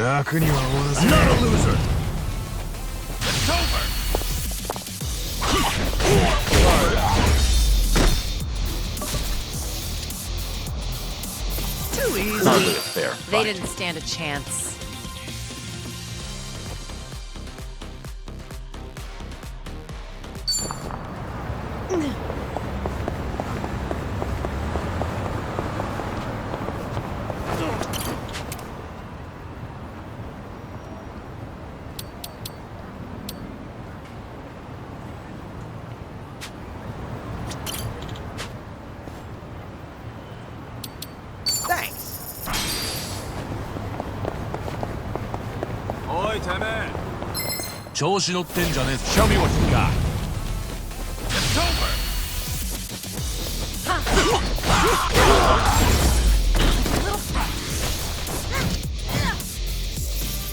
楽には終わらせ Not a loser! It's over! Too easy. Hardly a fair They fight. didn't stand a chance. Thanks. Oi, Teme! 調子乗ってんじゃねえぞ Show me what you got! It's over!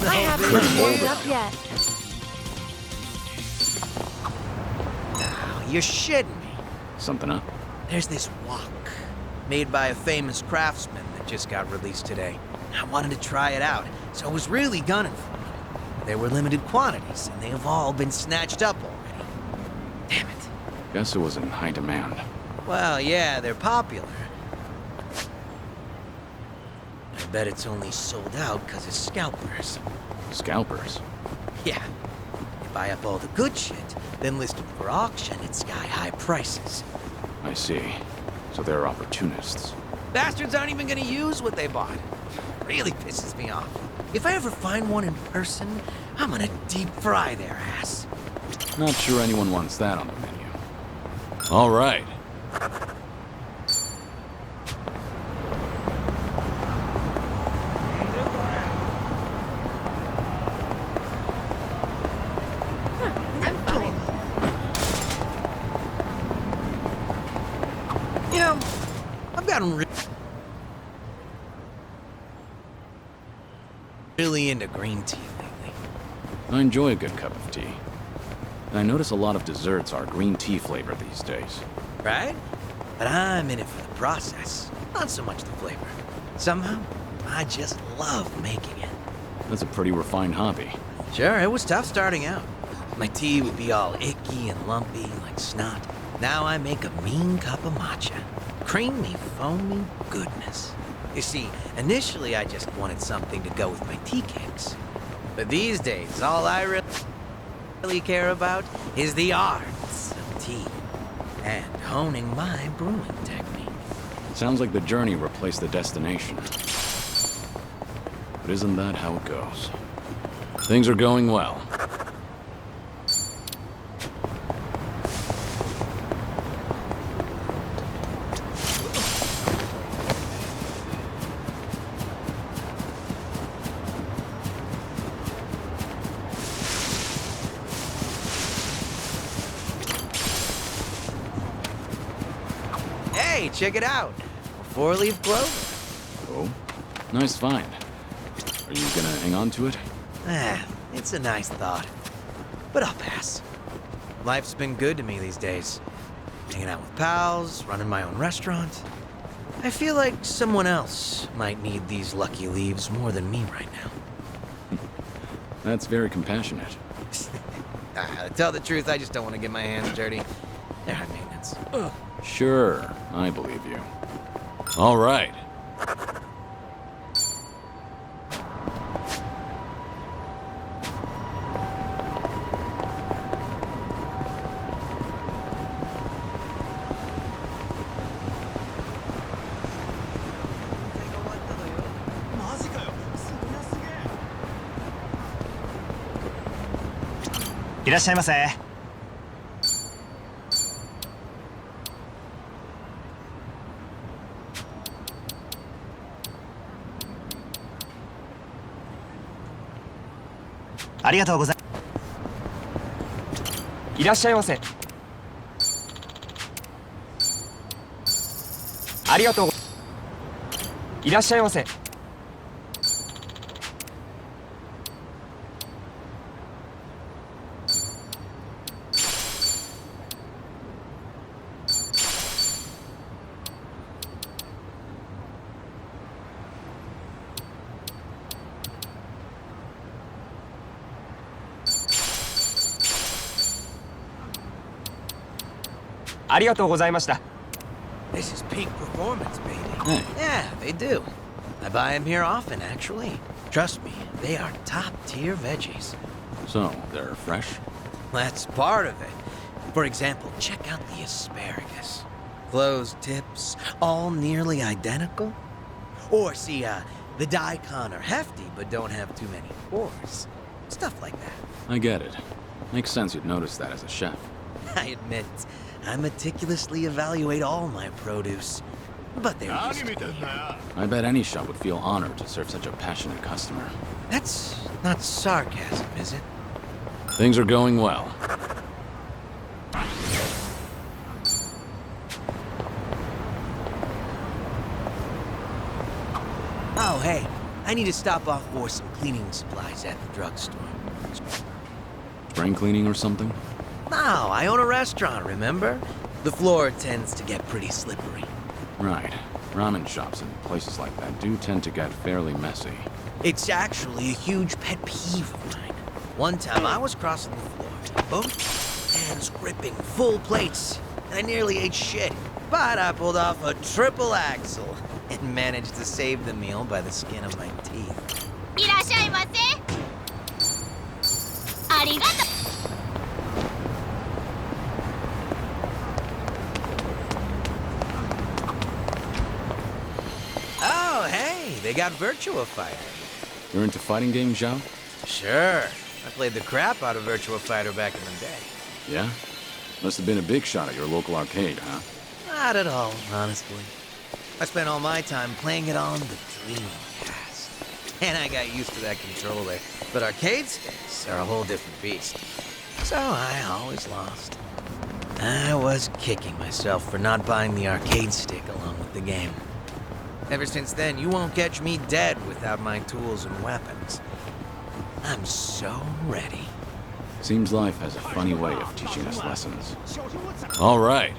I haven't Pretty warmed bold. up yet. You're shitting me. Something up? There's this wok made by a famous craftsman that just got released today. I wanted to try it out, so I was really gunning for it. There were limited quantities, and they have all been snatched up already. Damn it. Guess it was in high demand. Well, yeah, they're popular. I bet it's only sold out because of scalpers. Scalpers? Yeah. They buy up all the good shit, then list them for auction at sky-high prices. I see. So they're opportunists. Bastards aren't even gonna use what they bought. Really pisses me off. If I ever find one in person, I'm gonna deep fry their ass. Not sure anyone wants that on the menu. All right. I'm fine. You know, I've gotten really into green tea lately. I enjoy a good cup of tea. And I notice a lot of desserts are green tea flavor these days. Right? But I'm in it for the process, not so much the flavor. Somehow, I just love making it. That's a pretty refined hobby. Sure, it was tough starting out. My tea would be all icky and lumpy like snot. Now I make a mean cup of matcha. Creamy, foamy goodness. You see, initially I just wanted something to go with my tea cakes. But these days, all I really care about is the arts of tea. And honing my brewing technique. Sounds like the journey replaced the destination. But isn't that how it goes? Things are going well. Hey, check it out. A four-leaf clover. Oh, nice find. Are you gonna hang on to it? It's a nice thought. But I'll pass. Life's been good to me these days. Hanging out with pals, running my own restaurant. I feel like someone else might need these lucky leaves more than me right now. That's very compassionate. To tell the truth, I just don't want to get my hands dirty. They're high maintenance. Sure, I believe you. All right. Iらっしゃいませ。ありがとうございます。いらっしゃいませ。ありがとう。いらっしゃいませ。ありがとうございました。 This is peak performance, baby. Hey. Yeah, they do. I buy them here often, actually. Trust me, they are top-tier veggies. So, they're fresh? That's part of it. For example, check out the asparagus. Closed tips, all nearly identical. Or see, the daikon are hefty but don't have too many pores. Stuff like that. I get it. Makes sense you'd notice that as a chef. I admit, I meticulously evaluate all my produce. But they're used to me. I bet any shop would feel honored to serve such a passionate customer. That's not sarcasm, is it? Things are going well. Oh, hey, I need to stop off for some cleaning supplies at the drugstore. Spring cleaning or something? No, I own a restaurant, remember? The floor tends to get pretty slippery. Right. Ramen shops and places like that do tend to get fairly messy. It's actually a huge pet peeve of mine. One time I was crossing the floor, both hands gripping full plates, and I nearly ate shit. But I pulled off a triple axle and managed to save the meal by the skin of my teeth. いらっしゃいませ。ありがとう。Oh, hey, they got Virtua Fighter. You're into fighting games, Zhao? Sure, I played the crap out of Virtua Fighter back in the day. Yeah? Must have been a big shot at your local arcade, huh? Not at all, honestly. I spent all my time playing it on the Dreamcast. And I got used to that controller. But arcade sticks are a whole different beast. So I always lost. I was kicking myself for not buying the arcade stick along with the game. Ever since then, you won't catch me dead without my tools and weapons. I'm so ready. Seems life has a funny way of teaching us lessons. All right.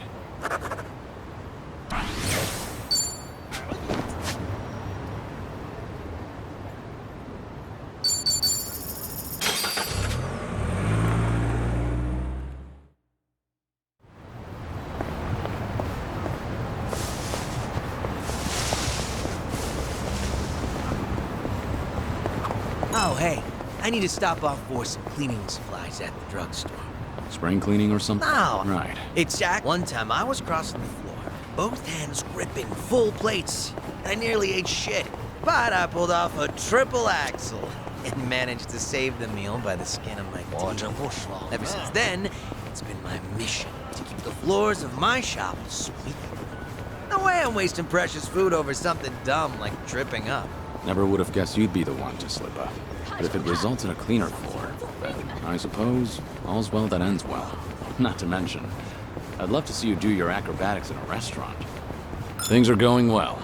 Oh, hey, I need to stop off for some cleaning supplies at the drugstore. Spring cleaning or something? No. Right. It's Jack. One time I was crossing the floor, both hands gripping full plates. I nearly ate shit. But I pulled off a triple axle and managed to save the meal by the skin of my teeth. Ever since then, it's been my mission to keep the floors of my shop sweet. No way I'm wasting precious food over something dumb like tripping up. Never would have guessed you'd be the one to slip up. But if it results in a cleaner floor, then I suppose all's well that ends well. Not to mention, I'd love to see you do your acrobatics in a restaurant. Things are going well.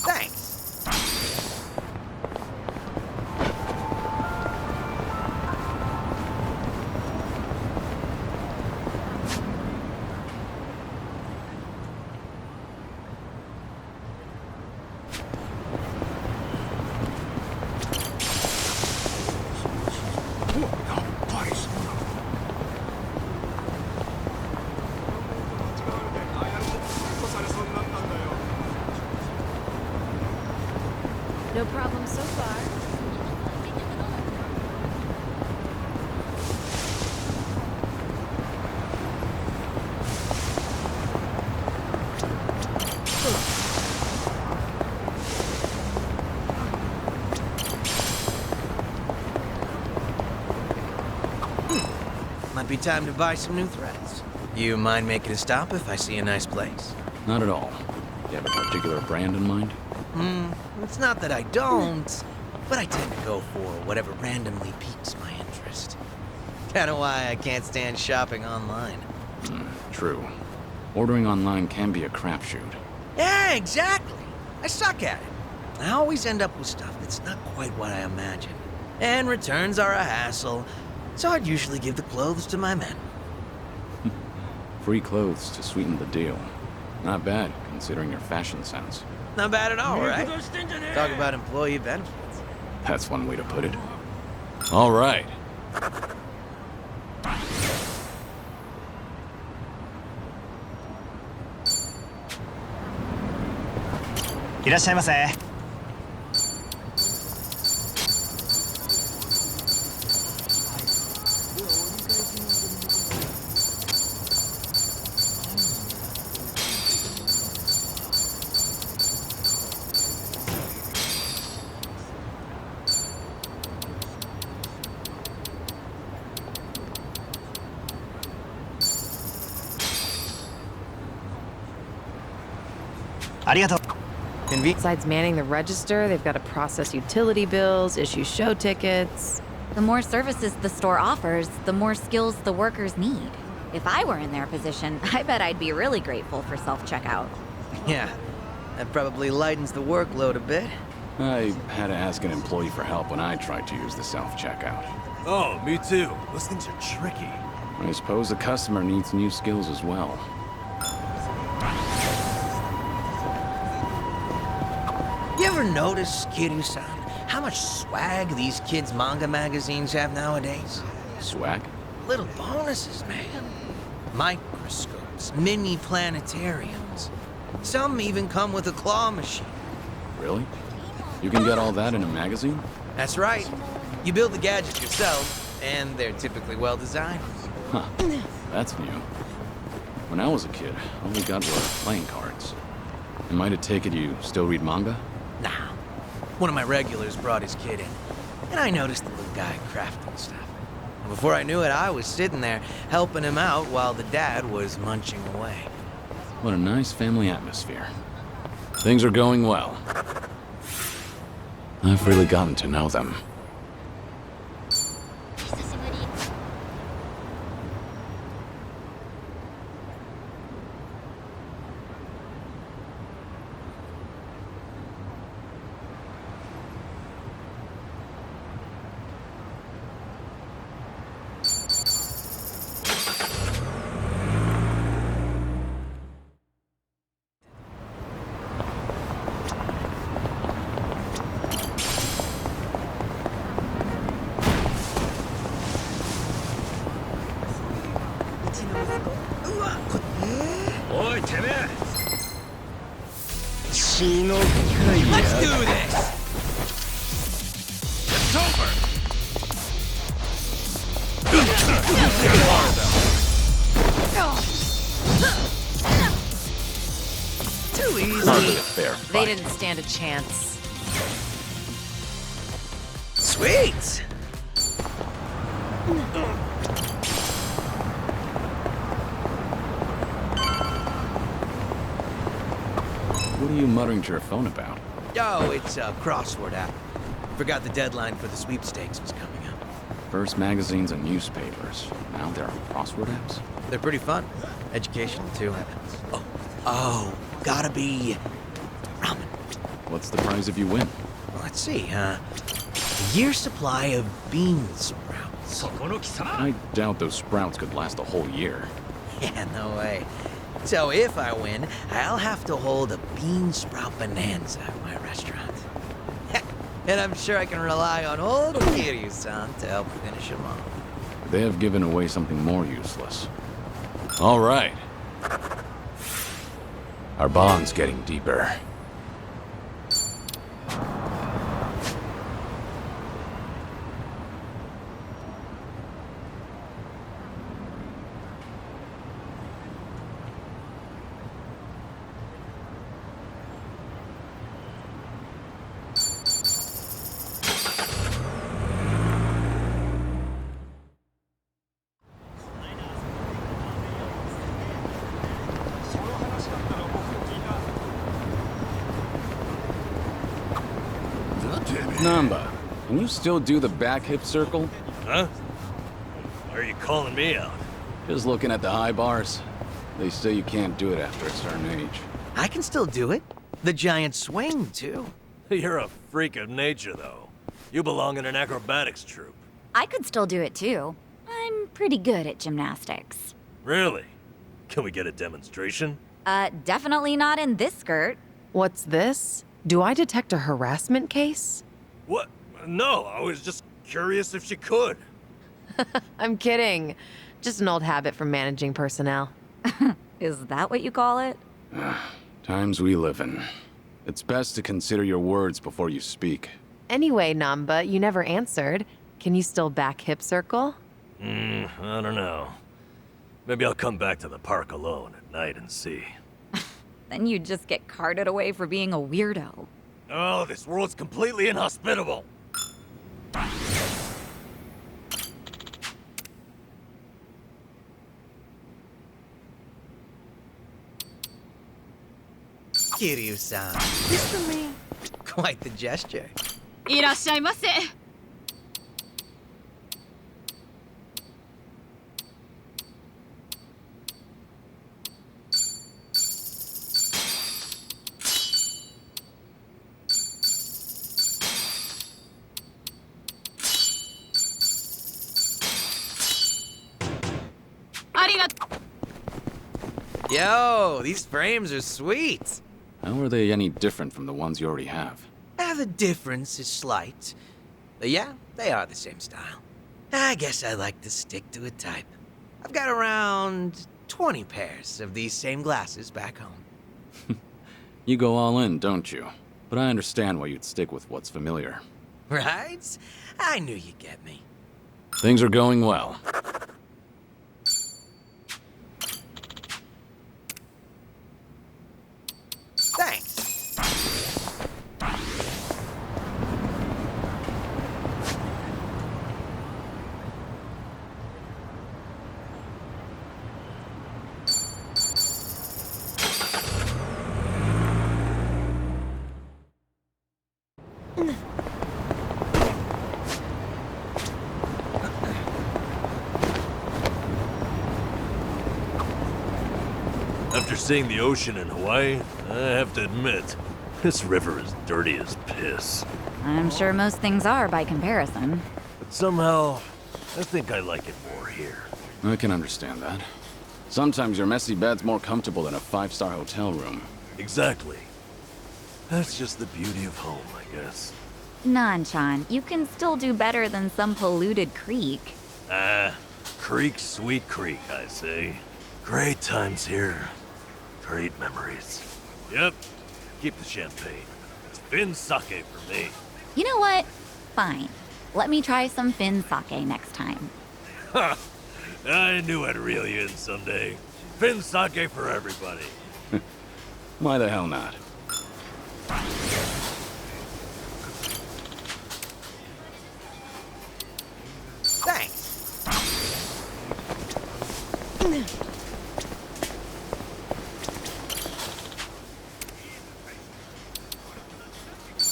Thanks. No problem so far. Might be time to buy some new threads. You mind making a stop if I see a nice place? Not at all. You have a particular brand in mind? It's not that I don't, but I tend to go for whatever randomly piques my interest. Kinda why I can't stand shopping online. True. Ordering online can be a crapshoot. Yeah, exactly. I suck at it. I always end up with stuff that's not quite what I imagined. And returns are a hassle, so I'd usually give the clothes to my men. Free clothes to sweeten the deal. Not bad, considering your fashion sense. Not bad at all, right? Talk about employee benefits. That's one way to put it. All right. いらっしゃいませ。ありがとう。 Besides manning the register, they've got to process utility bills, issue show tickets. The more services the store offers, the more skills the workers need. If I were in their position, I bet I'd be really grateful for self-checkout. Yeah, that probably lightens the workload a bit. I had to ask an employee for help when I tried to use the self-checkout. Oh, me too. Those things are tricky. I suppose the customer needs new skills as well. You ever notice, Kiryu-san, how much swag these kids' manga magazines have nowadays? Swag? Little bonuses, man. Microscopes, mini planetariums. Some even come with a claw machine. Really? You can get all that in a magazine? That's right. You build the gadgets yourself, and they're typically well designed. Huh. That's new. When I was a kid, all we got were playing cards. Am I to take it you still read manga? Nah. One of my regulars brought his kid in, and I noticed the little guy crafting stuff. And before I knew it, I was sitting there helping him out while the dad was munching away. What a nice family atmosphere. Things are going well. I've really gotten to know them. Let's do this! It's over! Too easy. Hardly a fair fight. They didn't stand a chance. Sweet! What are you muttering to your phone about? Oh, it's a crossword app. Forgot the deadline for the sweepstakes was coming up. First magazines and newspapers. Now there are crossword apps? They're pretty fun. Educational, too. Oh, gotta be ramen. What's the prize if you win? Let's see, a year's supply of bean sprouts. I doubt those sprouts could last a whole year. Yeah, no way. So if I win, I'll have to hold a bean sprout bonanza at my restaurant. And I'm sure I can rely on old Kiryu-san to help finish him off. They have given away something more useless. All right. Our bond's getting deeper. Can you still do the back hip circle? Huh? Are you calling me out? Just looking at the high bars. They say you can't do it after a certain age. I can still do it. The giant swing, too. You're a freak of nature, though. You belong in an acrobatics troupe. I could still do it too. I'm pretty good at gymnastics. Really? Can we get a demonstration? Definitely not in this skirt. What's this? Do I detect a harassment case? What? No, I was just curious if she could. I'm kidding. Just an old habit from managing personnel. Is that what you call it? Times we live in. It's best to consider your words before you speak. Anyway, Namba, you never answered. Can you still back hip circle? I don't know. Maybe I'll come back to the park alone at night and see. Then you'd just get carted away for being a weirdo. Oh, this world's completely inhospitable. Kiryu-san, this for me? Quite the gesture. いらっしゃいませ。ありがとう。 Yo, these frames are sweet. How are they any different from the ones you already have? The difference is slight. But yeah, they are the same style. I guess I like to stick to a type. I've got around 20 pairs of these same glasses back home. You go all in, don't you? But I understand why you'd stick with what's familiar. Right? I knew you'd get me. Things are going well. Thanks. After seeing the ocean in Hawaii, I have to admit, this river is dirty as piss. I'm sure most things are by comparison. But somehow, I think I like it more here. I can understand that. Sometimes your messy bed's more comfortable than a five-star hotel room. Exactly. That's just the beauty of home, I guess. Nanchan, you can still do better than some polluted creek. Creek, sweet creek, I say. Great times here. Great memories. Yep, keep the champagne. It's Finn sake for me. You know what? Fine. Let me try some Finn sake next time. Ha! I knew I'd reel you in someday. Finn sake for everybody. Why the hell not? Thanks.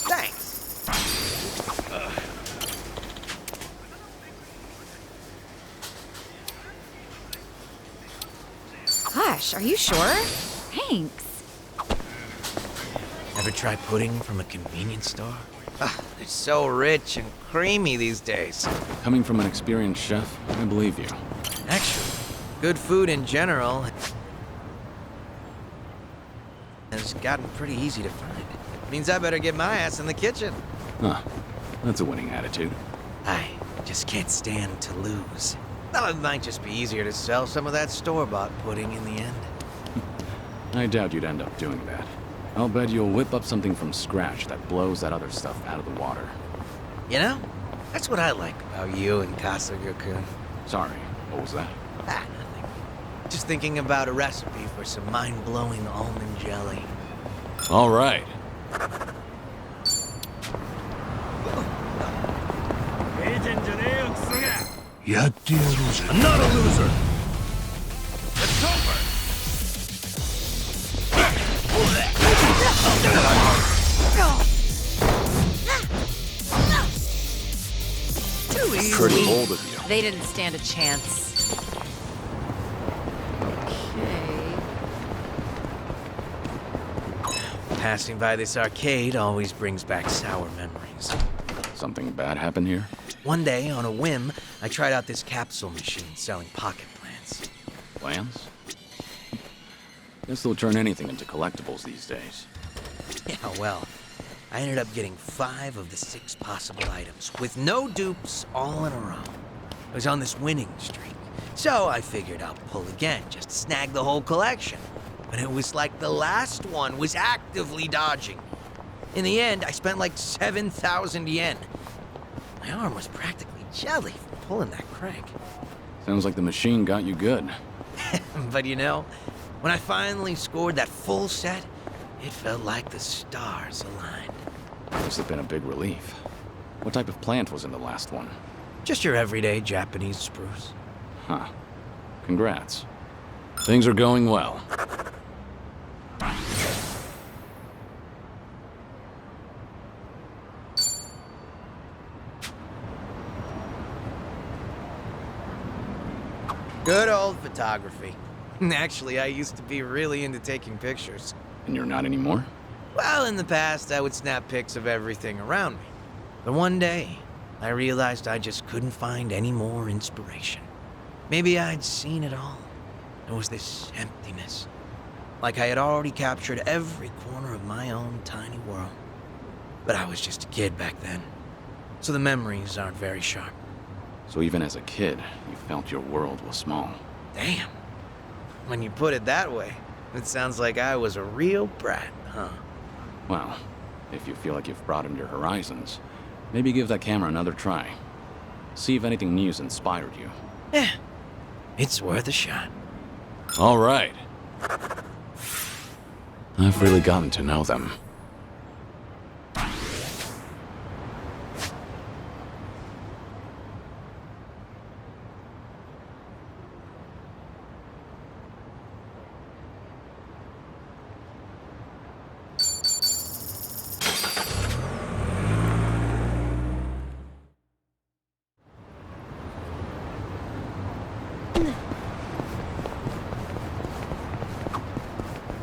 Thanks. Gosh, are you sure? Thanks. Ever try pudding from a convenience store? They're so rich and creamy these days. Coming from an experienced chef, I believe you. Actually, good food in general has gotten pretty easy to find. Means I better get my ass in the kitchen. Huh. That's a winning attitude. I just can't stand to lose. Though it might just be easier to sell some of that store-bought pudding in the end. I doubt you'd end up doing that. I'll bet you'll whip up something from scratch that blows that other stuff out of the water. You know, that's what I like about you and Kasuga-kun. Sorry, what was that? Nothing. Just thinking about a recipe for some mind-blowing almond jelly. All right. I'm not a loser! It's over! Pretty bold of you. They didn't stand a chance. Okay. Passing by this arcade always brings back sour memories. Something bad happened here? One day, on a whim, I tried out this capsule machine selling pocket plants. Plans? Guess they'll turn anything into collectibles these days. Yeah, well, I ended up getting 5 of the 6 possible items, with no dupes, all in a row. I was on this winning streak, so I figured I'll pull again, just to snag the whole collection. But it was like the last one was actively dodging me. In the end, I spent like 7,000 yen. My arm was practically jelly from pulling that crank. Sounds like the machine got you good. But you know, when I finally scored that full set, it felt like the stars aligned. Must have been a big relief. What type of plant was in the last one? Just your everyday Japanese spruce. Huh. Congrats. Things are going well. Good old photography. Actually, I used to be really into taking pictures. And you're not anymore? Well, in the past, I would snap pics of everything around me. But one day, I realized I just couldn't find any more inspiration. Maybe I'd seen it all. There was this emptiness. Like I had already captured every corner of my own tiny world. But I was just a kid back then. So the memories aren't very sharp. So even as a kid, you felt your world was small. Damn. When you put it that way, it sounds like I was a real brat, huh? Well, if you feel like you've broadened your horizons, maybe give that camera another try. See if anything new's inspired you. Yeah, it's worth a shot. All right. I've really gotten to know them.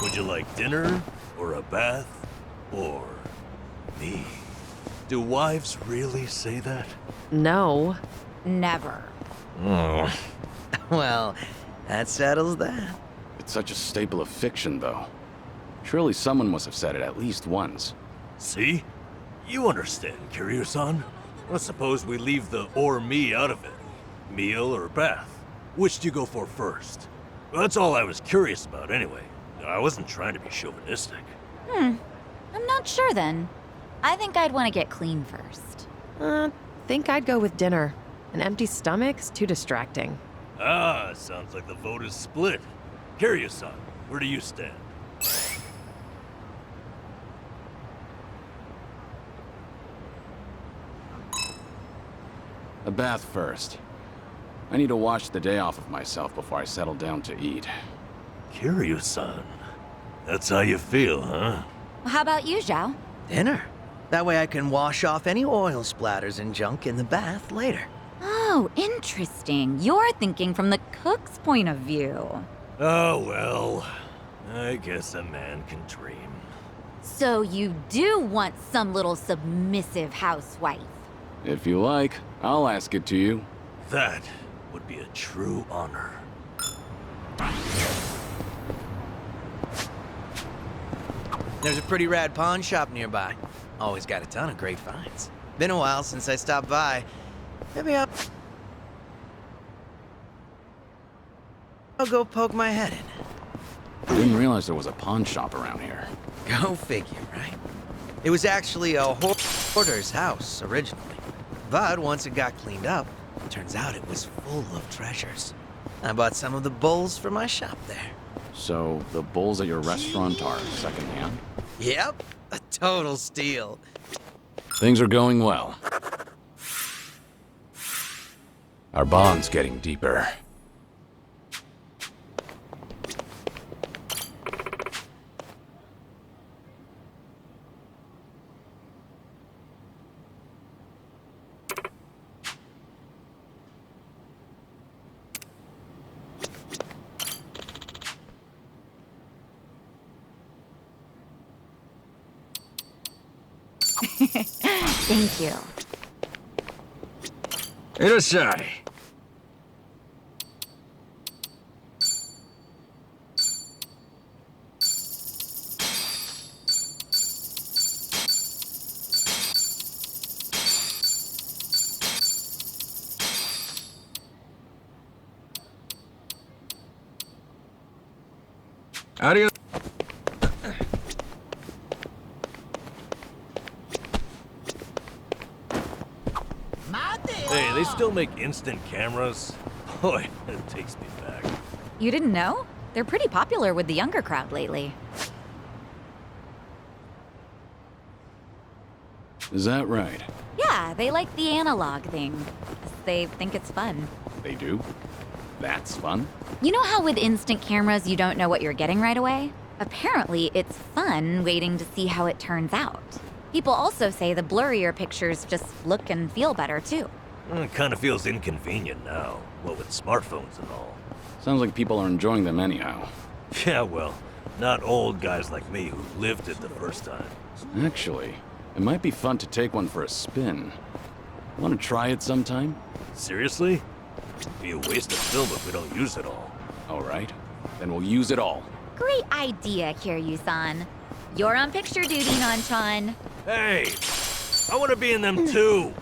Would you like dinner, or a bath, or me? Do wives really say that? No. Never. Oh. Well, that settles that. It's such a staple of fiction, though. Surely someone must have said it at least once. See? You understand, Kiryu-san. Let's suppose we leave the or me out of it. Meal or bath? Which do you go for first? That's all I was curious about anyway. I wasn't trying to be chauvinistic. I'm not sure then. I think I'd want to get clean first. Think I'd go with dinner. An empty stomach's too distracting. Ah, sounds like the vote is split. Kiryu-san, where do you stand? A bath first. I need to wash the day off of myself before I settle down to eat. Kiryu-san, that's how you feel, huh? How about you, Zhao? Dinner. That way I can wash off any oil splatters and junk in the bath later. Oh, interesting. You're thinking from the cook's point of view. Oh, well, I guess a man can dream. So you do want some little submissive housewife? If you like, I'll ask it to you. That would be a true honor. There's a pretty rad pawn shop nearby. Always got a ton of great finds. Been a while since I stopped by. Maybe I'll go poke my head in. I didn't realize there was a pawn shop around here. Go figure, right? It was actually a hoarder's house originally. But once it got cleaned up, turns out it was full of treasures. I bought some of the bowls for my shop there. So, the bowls at your restaurant are secondhand? Yep, a total steal. Things are going well. Our bond's getting deeper. Thank you. いらっしゃい。ありがとう。 Hey, they still make instant cameras? Boy, that takes me back. You didn't know? They're pretty popular with the younger crowd lately. Is that right? Yeah, they like the analog thing. They think it's fun. They do? That's fun? You know how with instant cameras you don't know what you're getting right away? Apparently, it's fun waiting to see how it turns out. People also say the blurrier pictures just look and feel better too. It kind of feels inconvenient now, what with smartphones and all. Sounds like people are enjoying them anyhow. Yeah, well, not old guys like me who lived it the first time. Actually, it might be fun to take one for a spin. Want to try it sometime? Seriously? It'd be a waste of film if we don't use it all. All right, then we'll use it all. Great idea, Kiryu-san. You're on picture duty, Nanchan. Hey! I want to be in them too!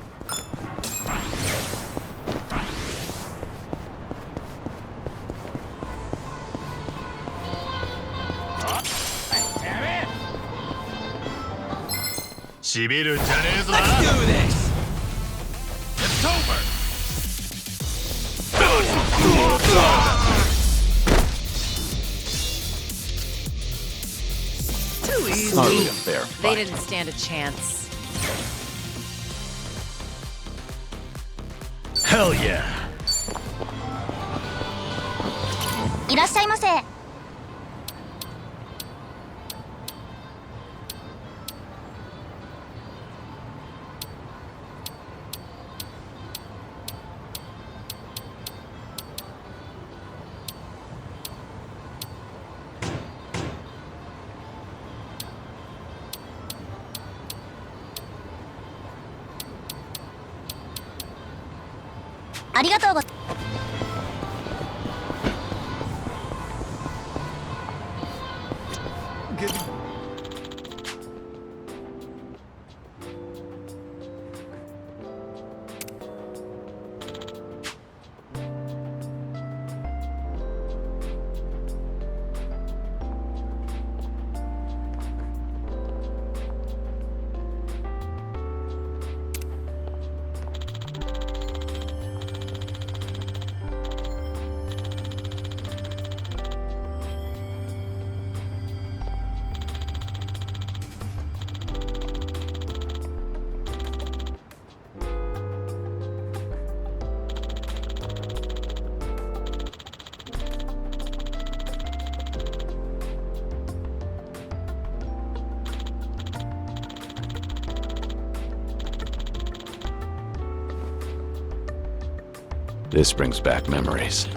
Let's do this! It's over! Too easy. Hardly a fair They fight. didn't stand a chance. Hell yeah! いらっしゃいませ。ありがとうございます。 This brings back memories.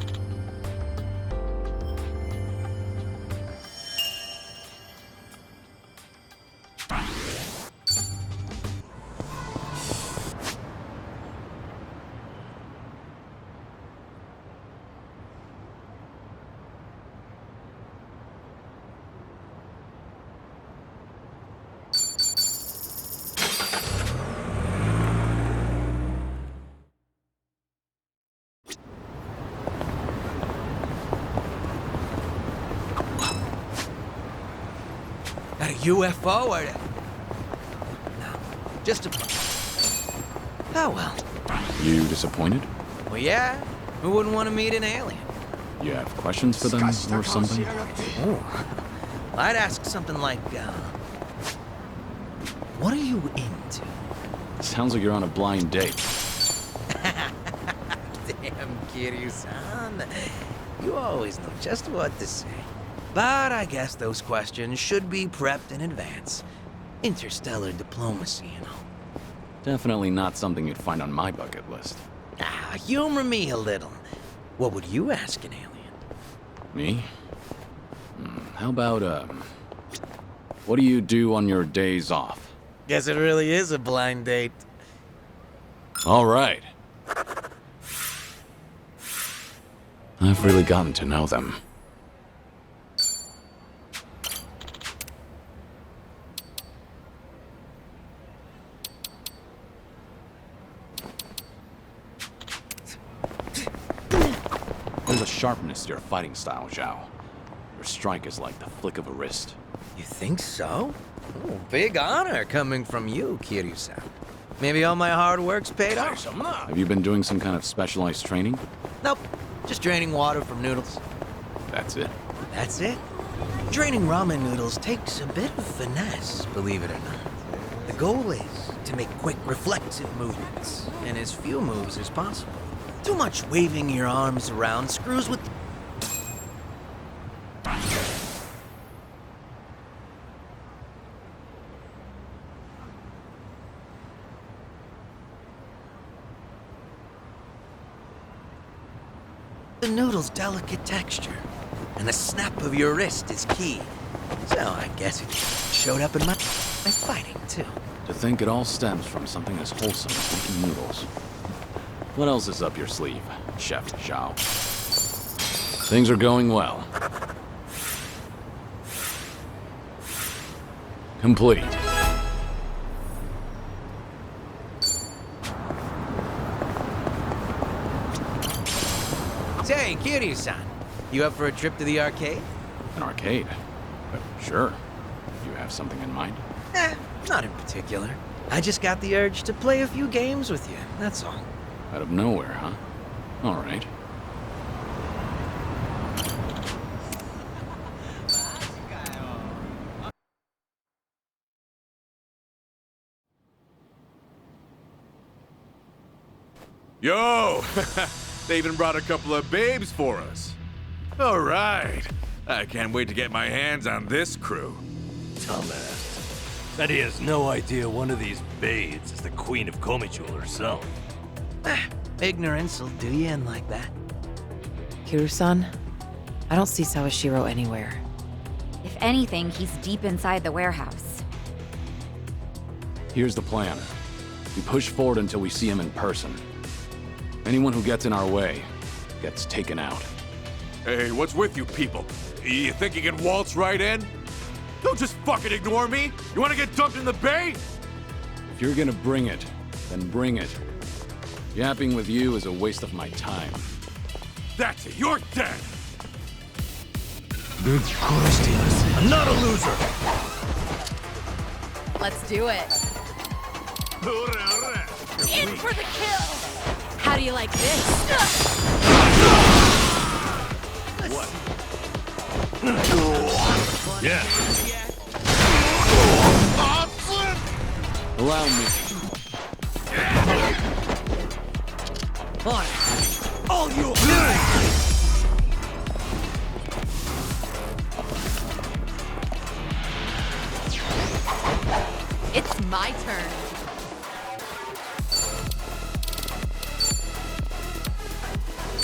That a UFO or... No, just a... Oh, well. You disappointed? Well, yeah. Who wouldn't want to meet an alien? You have questions for them or something? Oh. I'd ask something like, what are you into? Sounds like you're on a blind date. Damn, Kiryu-san. You always know just what to say. But I guess those questions should be prepped in advance. Interstellar diplomacy, you know. Definitely not something you'd find on my bucket list. Ah, humor me a little. What would you ask an alien? Me? How about, what do you do on your days off? Guess it really is a blind date. All right. I've really gotten to know them. There's a sharpness to your fighting style, Zhao. Your strike is like the flick of a wrist. You think so? Ooh, big honor coming from you, Kiryu-san. Maybe all my hard work's paid off. Have you been doing some kind of specialized training? Nope, just draining water from noodles. That's it. That's it. Draining ramen noodles takes a bit of finesse, believe it or not. The goal is to make quick, reflexive movements, and as few moves as possible. Too much waving your arms around screws with... the noodle's delicate texture, and the snap of your wrist is key. So I guess it showed up in my fighting, too. To think it all stems from something as wholesome as making noodles. What else is up your sleeve, Chef Zhao? Things are going well. Complete. Say, Kiryu-san, you up for a trip to the arcade? An arcade? Sure. You have something in mind? Not in particular. I just got the urge to play a few games with you, that's all. Out of nowhere, huh? All right. Yo! They even brought a couple of babes for us. All right. I can't wait to get my hands on this crew. Dumbass. Bet he has no idea one of these babes is the Queen of Komichul herself. Ignorance will do you in like that. Kiryu-san, I don't see Sawashiro anywhere. If anything, he's deep inside the warehouse. Here's the plan. We push forward until we see him in person. Anyone who gets in our way gets taken out. Hey, what's with you people? You think you can waltz right in? Don't just fucking ignore me! You wanna get dumped in the bay? If you're gonna bring it, then bring it. Yapping with you is a waste of my time. That's it, you're dead! I'm not a loser! Let's do it. In for the kill. How do you like this? Yeah. Allow me. All you! It's my turn.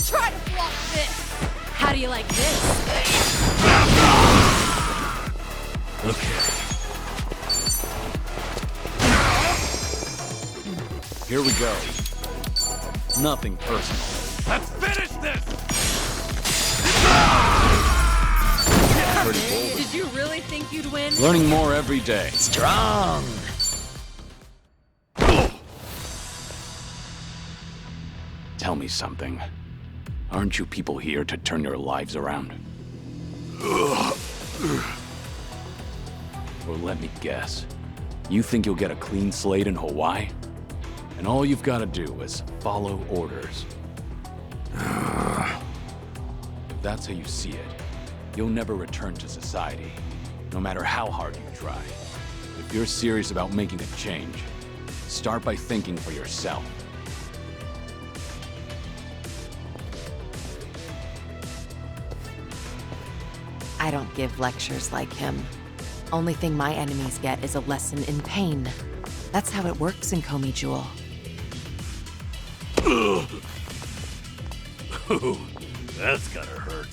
Try to block this. How do you like this? Okay. Here we go. Nothing personal. Let's finish this! Pretty bold. Did you really think you'd win? Learning more every day. Strong! Tell me something. Aren't you people here to turn your lives around? Or let me guess. You think you'll get a clean slate in Hawaii? And all you've got to do is follow orders. If that's how you see it, you'll never return to society, no matter how hard you try. If you're serious about making a change, start by thinking for yourself. I don't give lectures like him. Only thing my enemies get is a lesson in pain. That's how it works in Komi Jewel. Ooh, that's gotta hurt.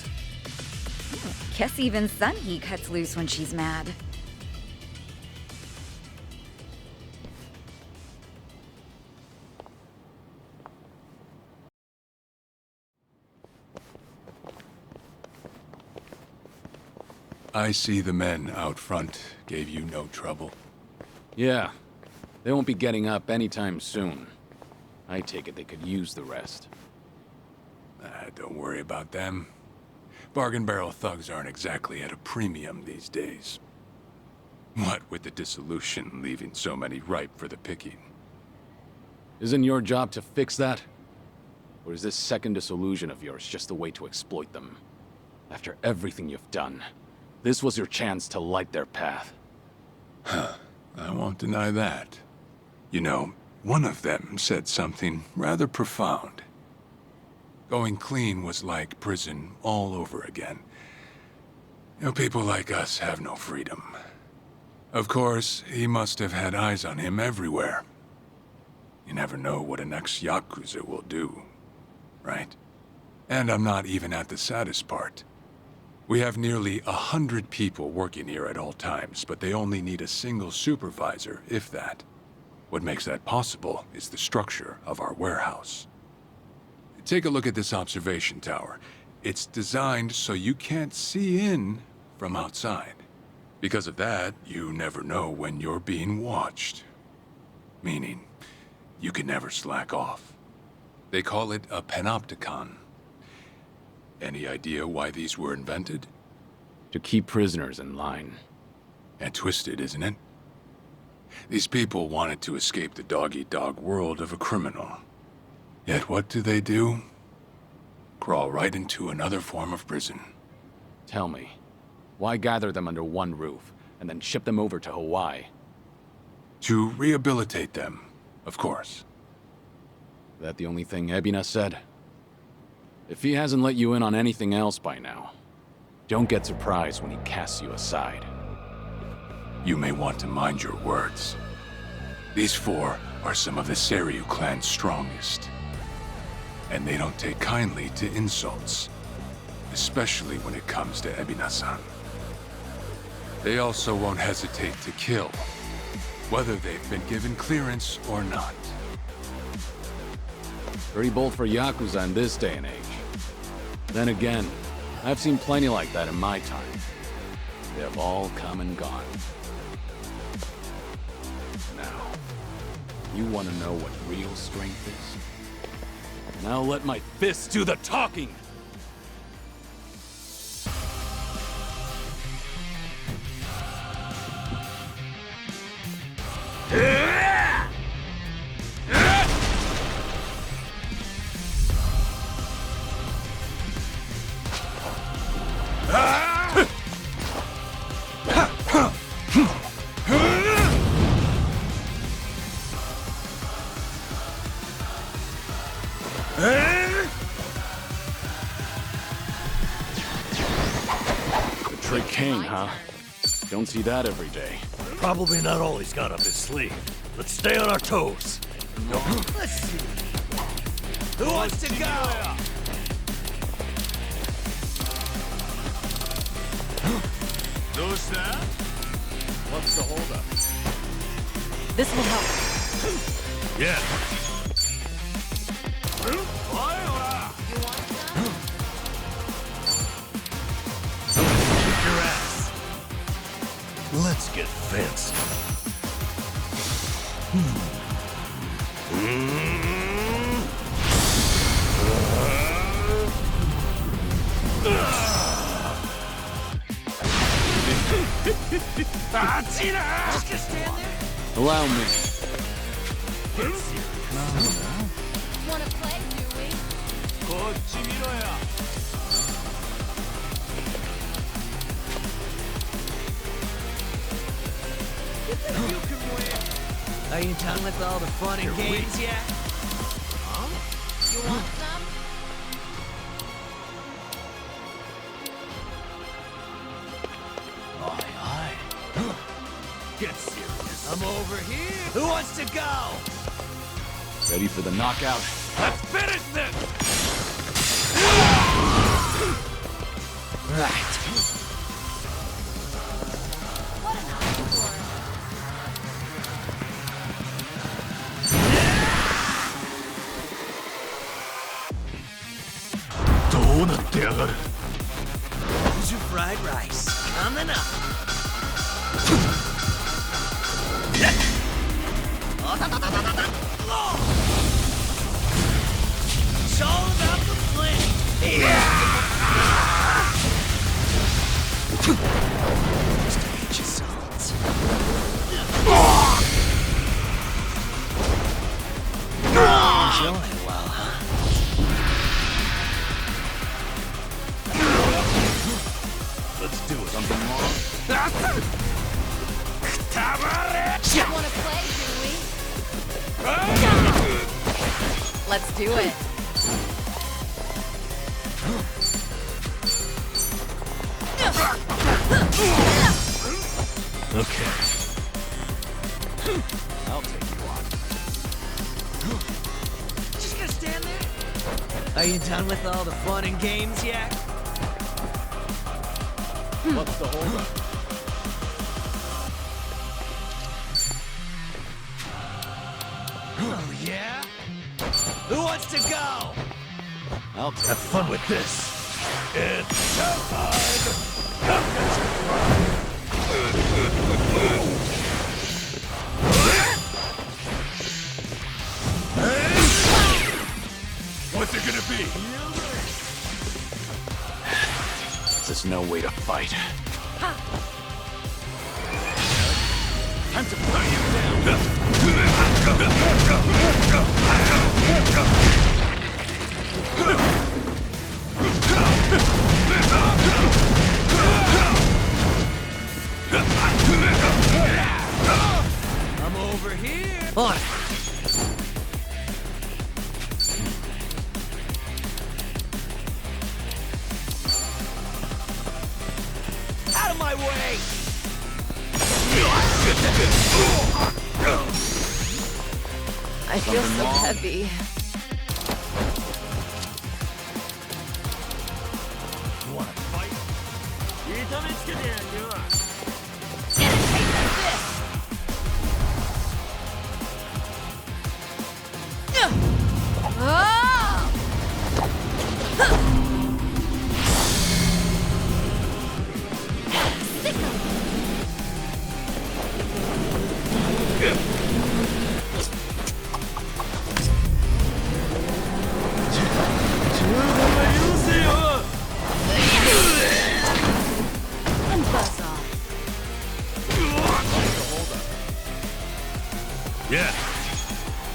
Guess even Sunhee cuts loose when she's mad. I see the men out front gave you no trouble. Yeah. They won't be getting up anytime soon. I take it they could use the rest. Don't worry about them. Bargain barrel thugs aren't exactly at a premium these days. What with the dissolution leaving so many ripe for the picking. Isn't your job to fix that? Or is this second disillusion of yours just a way to exploit them? After everything you've done, this was your chance to light their path. I won't deny that. You know, one of them said something rather profound. Going clean was like prison all over again. You know, people like us have no freedom. Of course, he must have had eyes on him everywhere. You never know what an ex-Yakuza will do, right? And I'm not even at the saddest part. We have nearly 100 people working here at all times, but they only need a single supervisor, if that. What makes that possible is the structure of our warehouse. Take a look at this observation tower. It's designed so you can't see in from outside. Because of that, you never know when you're being watched. Meaning, you can never slack off. They call it a panopticon. Any idea why these were invented? To keep prisoners in line. And twisted, isn't it? These people wanted to escape the dog-eat-dog world of a criminal. Yet what do? Crawl right into another form of prison. Tell me, why gather them under one roof, and then ship them over to Hawaii? To rehabilitate them, of course. That the only thing Ebina said? If he hasn't let you in on anything else by now, don't get surprised when he casts you aside. You may want to mind your words. These four are some of the Seiryu clan's strongest. And they don't take kindly to insults, especially when it comes to Ebina-san. They also won't hesitate to kill, whether they've been given clearance or not. Pretty bold for Yakuza in this day and age. Then again, I've seen plenty like that in my time. They have all come and gone. Now, you want to know what real strength is? Now let my fists do the talking! The Trick King, huh? Don't see that every day. Probably not all he's got up his sleeve. Let's stay on our toes. Let's see. Who wants to go? What's the holdup? This will help. Yeah. Kick your ass. Let's get fancy. Allow me. Wanna play, do we? Are you done with all the fun and games yet? You want some? Aye. Get serious. I'm over here. Who wants to go? Ready for the knockout? Let's finish this! Right. What an encore. どうなってやがる Here's your fried rice. Coming up. It's all about the flame. Just beat your salts. Enjoy well, huh? Let's do it. Something wrong? Wanna play, do we? Let's do it. Okay. I'll take you on. Just gonna stand there? Are you done with all the fun and games yet? What's the holdup? Oh, yeah? Who wants to go? I'll take Have fun with this. It's time. What's it gonna be? This is no way to fight. Time to put you down. I'm over here. On. Out of my way! I feel so heavy. You wanna fight? And buzz off. Yeah.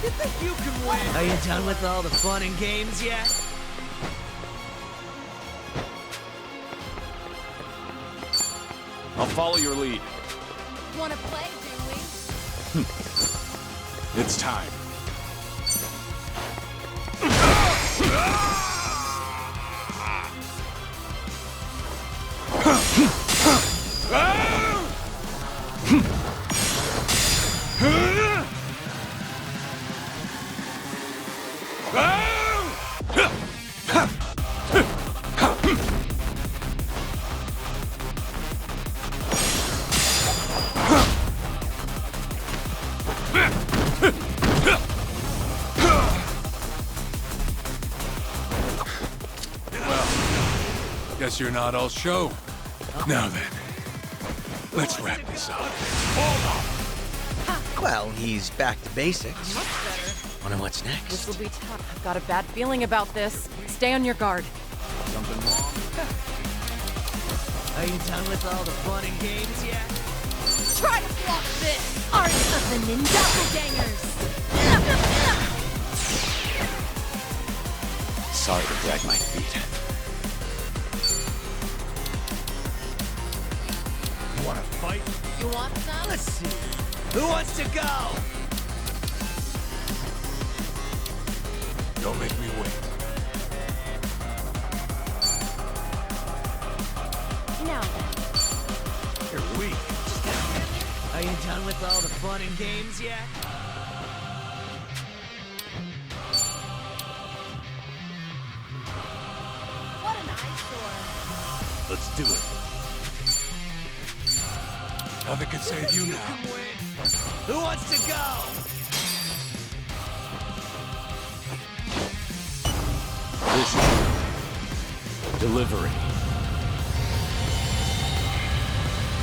You think you can win? Are you done with all the fun and games yet? I'll follow your lead. Wanna play, do we? It's time. Guess you're not all show. Now then, let's wrap this up. Well, he's back to basics. Much better. Wonder what's next. This will be tough. I've got a bad feeling about this. Stay on your guard. Something wrong? Are you done with all the fun and games yet? Try to block this! Art of the Ninja Doppelgangers! Sorry to drag my feet. You wanna fight? You want some? Let's see. Who wants to go? Don't make me wait. Now then. You're weak. Are you done with all the fun and games yet? What an eyesore. Let's do it. Nothing can save you now. Who wants to go? Vision. Delivery.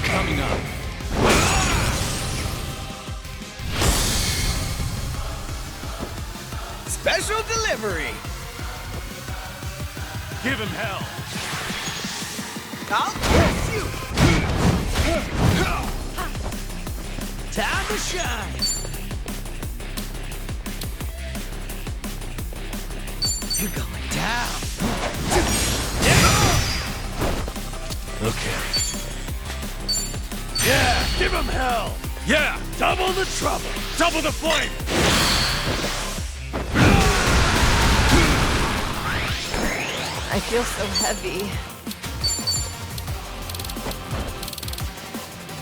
Coming up. Special delivery. Give him hell. I'll kiss you. Time to shine. You're going down. Okay. Yeah, give him hell. Yeah, double the trouble. Double the flame. I feel so heavy.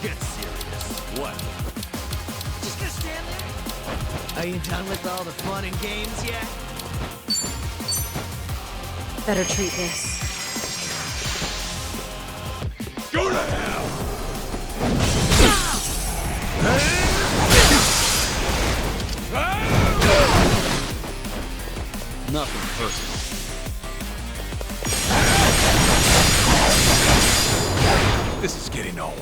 Get serious. What? Just gonna stand there? Are you done with all the fun and games yet? Better treat this. Go to hell. Nothing personal. This is getting old.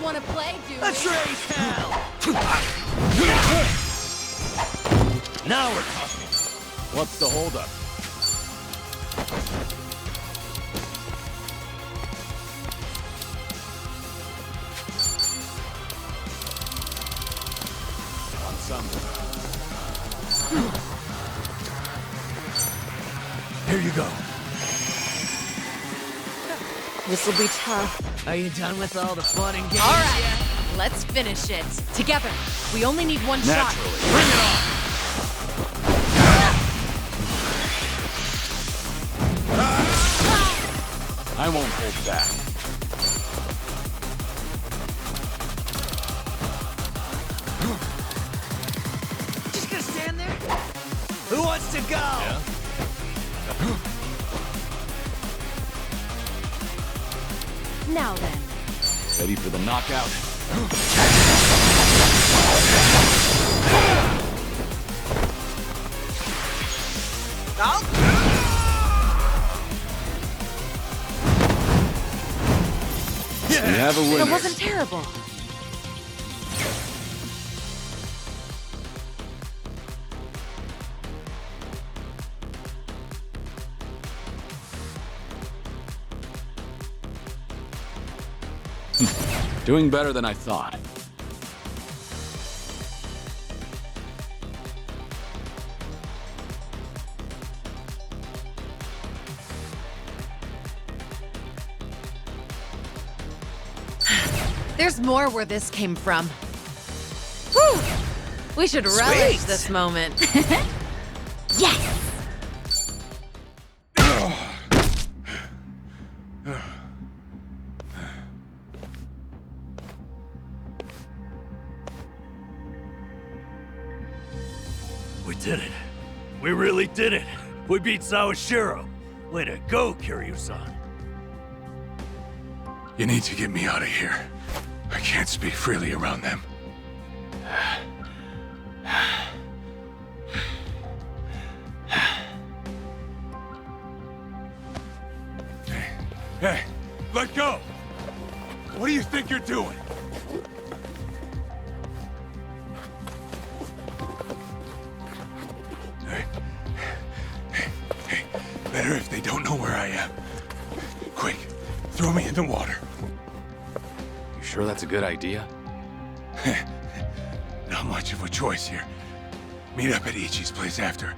Wanna play, dude? Let's raise hell! Now we're talking. What's the holdup? Want some? Here you go. This'll be tough. Are you done with all the fun and games All right, yet? let's finish it. Together. We only need one Naturally. shot. Bring it on. I won't hold back. Just gonna stand there? Who wants to go? Now then. Ready for the knockout? We have a winner. That wasn't terrible. Doing better than I thought. There's more where this came from. Whew! We should relish this moment. Yes! We did it. We really did it. We beat Sawashiro. Way to go, Kiryu-san. You need to get me out of here. I can't speak freely around them. Hey, let go! What do you think you're doing? Hey, better if they don't know where I am. Quick, throw me in the water. You sure that's a good idea? Not much of a choice here. Meet up at Ichi's place after.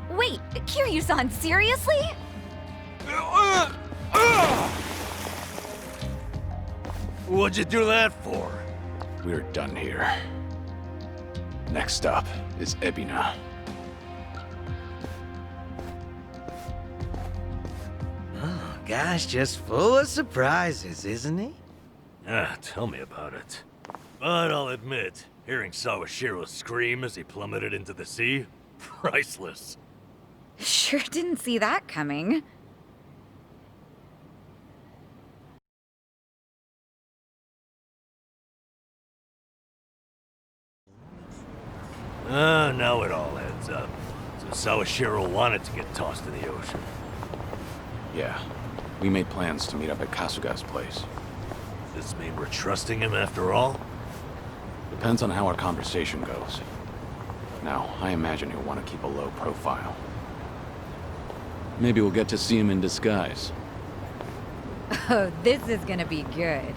Wait, Kiryu-san, seriously? What'd you do that for? We're done here. Next up is Ebina. Oh, gosh, just full of surprises, isn't he? Ah, tell me about it. But I'll admit, hearing Sawashiro scream as he plummeted into the sea, priceless. Sure didn't see that coming. Now it all adds up. So Sawashiro wanted to get tossed in the ocean. Yeah. We made plans to meet up at Kasuga's place. Does this mean we're trusting him after all? Depends on how our conversation goes. Now, I imagine he'll want to keep a low profile. Maybe we'll get to see him in disguise. Oh, this is gonna be good.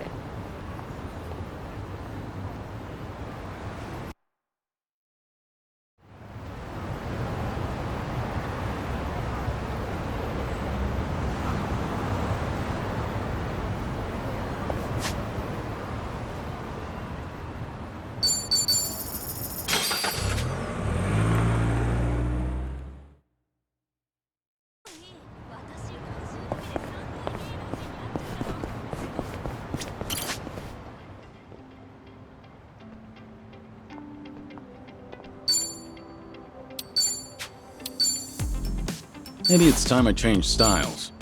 Maybe it's time I changed styles.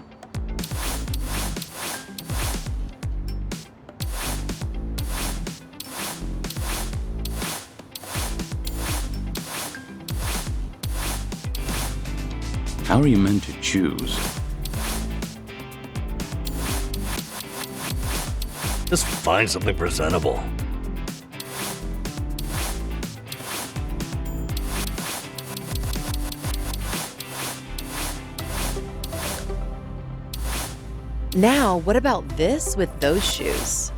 How are you meant to choose? Just find something presentable. Now, what about this with those shoes?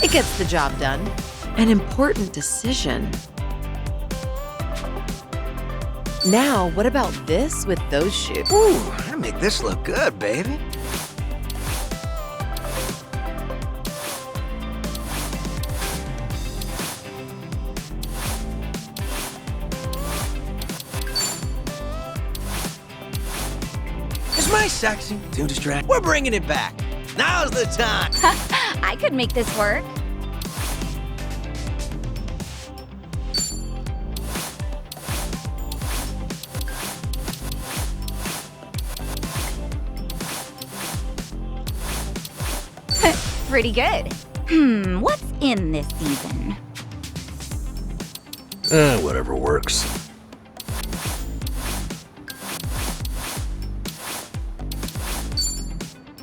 It gets the job done. An important decision. Now, what about this with those shoes? Ooh, I make this look good, baby. Is my sexy too distracting? We're bringing it back. Now's the time. I could make this work. Pretty good. What's in this season? Whatever works.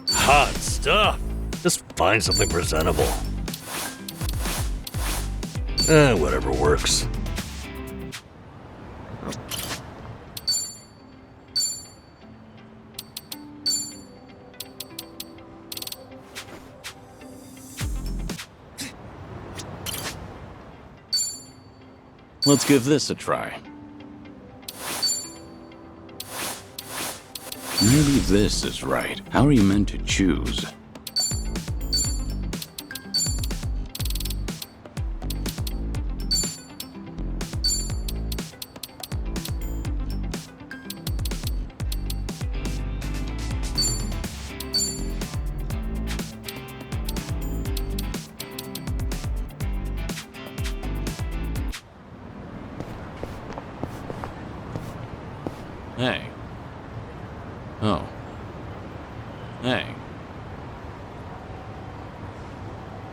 Hot stuff. Just find something presentable. Whatever works. Let's give this a try. Maybe this is right. How are you meant to choose? Hey. Oh. Hey.